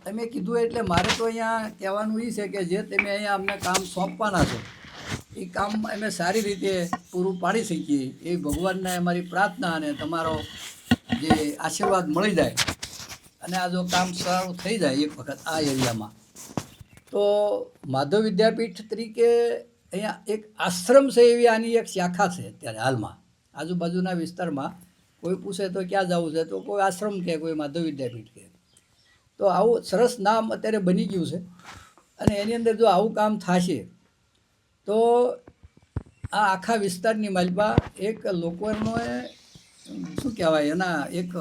તમે કીધું એટલે મારે તો અહીંયા કહેવાનું એ છે કે જે તમે અહીંયા અમને કામ સોંપવાના છો એ કામ અમે સારી રીતે પૂરું પાડી શકીએ એ ભગવાનને અમારી પ્રાર્થના અને તમારો જે આશીર્વાદ મળી જાય અને આ જો કામ સારું થઈ જાય એક વખત આ એરિયામાં તો માધવ વિદ્યાપીઠ તરીકે અહીંયા એક આશ્રમ છે એવી આની એક શાખા છે અત્યારે હાલમાં આજુબાજુના વિસ્તારમાં કોઈ પૂછે તો ક્યાં જવું છે તો કોઈ આશ્રમ કે કોઈ માધવ વિદ્યાપીઠ કે તો આવું સરસ નામ અત્યારે બની ગયું છે અને એની અંદર જો આવું કામ થશે તો આ આખા વિસ્તારની માલપા એક લોકોનો શું કહેવાય એના એક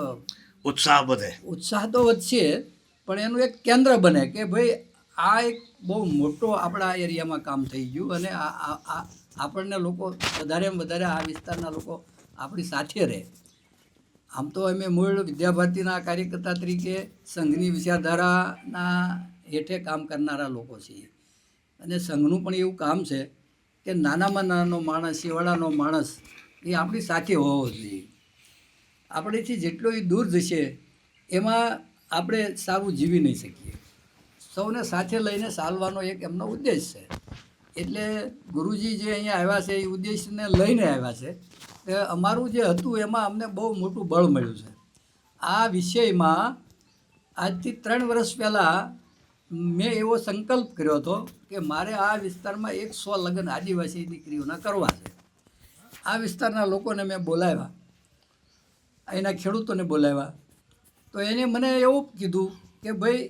ઉત્સાહ તો વધશે પણ એનું એક કેન્દ્ર બને કે ભાઈ આ એક બહુ મોટો આપણા એરિયામાં કામ થઈ ગયું અને આપણને લોકો વધારે આ વિસ્તારના લોકો આપણી સાથે રહે. આમ તો અમે મૂળ વિદ્યાભારતીના કાર્યકર્તા તરીકે સંઘની વિચારધારાના હેઠે કામ કરનારા લોકો છીએ અને સંઘનું પણ એવું કામ છે કે નાનામાં નાનો માણસ શિવાળાનો માણસ એ આપણી સાથે હોવો જોઈએ. આપણેથી જેટલો એ દૂર જશે એમાં આપણે સારું જીવી નહીં શકીએ. સૌને સાથે લઈને ચાલવાનો એક એમનો ઉદ્દેશ છે. એટલે ગુરુજી જે અહીંયા આવ્યા છે એ ઉદ્દેશને લઈને આવ્યા છે કે અમારું જે હતું એમાં અમને બહુ મોટું બળ મળ્યું છે. આ વિષયમાં આજથી 3 વર્ષ પહેલાં મેં એવો સંકલ્પ કર્યો હતો કે મારે આ વિસ્તારમાં 100 લગ્ન આદિવાસી દીકરીઓના કરવા છે. આ વિસ્તારના લોકોને મેં બોલાવ્યા, અહીંના ખેડૂતોને બોલાવ્યા તો એને મને એવું કીધું કે ભાઈ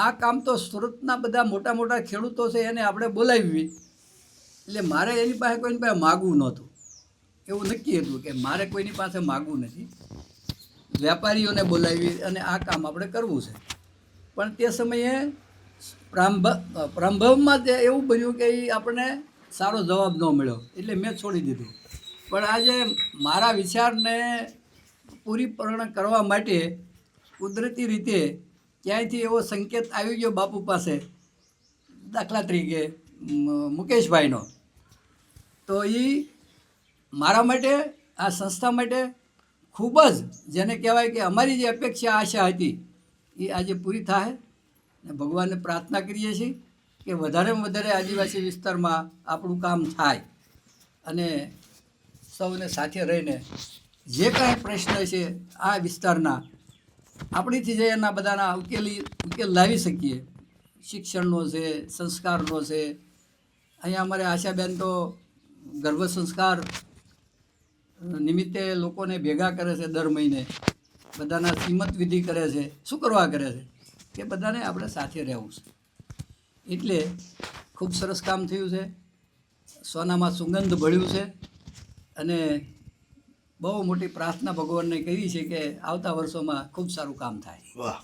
આ કામ તો સુરતના બધા મોટા મોટા ખેડૂતો છે એને આપણે બોલાવવી. એટલે મારે એની પાસે કોઈની પાસે માગવું નહોતું. એવું નક્કી હતું કે મારે કોઈની પાસે માગવું નથી, વેપારીઓને બોલાવી અને આ કામ આપણે કરવું છે. પણ તે સમયે પ્રારંભમાં જ એવું બન્યું કે એ આપણને સારો જવાબ ન મળ્યો એટલે મેં છોડી દીધું. પણ આજે મારા વિચારને પૂરીપૂર્ણ કરવા માટે કુદરતી રીતે ક્યાંયથી એવો સંકેત આવી ગયો બાપુ પાસે, દાખલા તરીકે મુકેશભાઈનો, તો એ મારા માટે આ સંસ્થા માટે ખૂબ જ જેને કહેવાય કે અમારી જે અપેક્ષા આશા હતી એ આજે પૂરી થાય. ને ભગવાનને પ્રાર્થના કરીએ છીએ કે વધારેમાં વધારે આદિવાસી વિસ્તારમાં આપણું કામ થાય અને સૌને સાથે રહીને જે કાંઈ પ્રશ્ન છે આ વિસ્તારના આપણીથી જે એના બધાના ઉકેલ લાવી શકીએ. શિક્ષણનો છે, સંસ્કારનો છે. અહીંયા અમારે આશાબેન તો ગર્ભ સંસ્કાર નિમિત્તે લોકોને ભેગા કરે છે, દર મહિને બધાના શ્રીમત વિધિ કરે છે. શું કરવા કરે છે કે બધાને આપણે સાથે રહેવું છે. એટલે ખૂબ સરસ કામ થયું છે. સોનામાં સુગંધ ભળ્યું છે અને બહુ મોટી પ્રાર્થના ભગવાનને કરી છે કે આવતા વર્ષોમાં ખૂબ સારું કામ થાય. વાહ.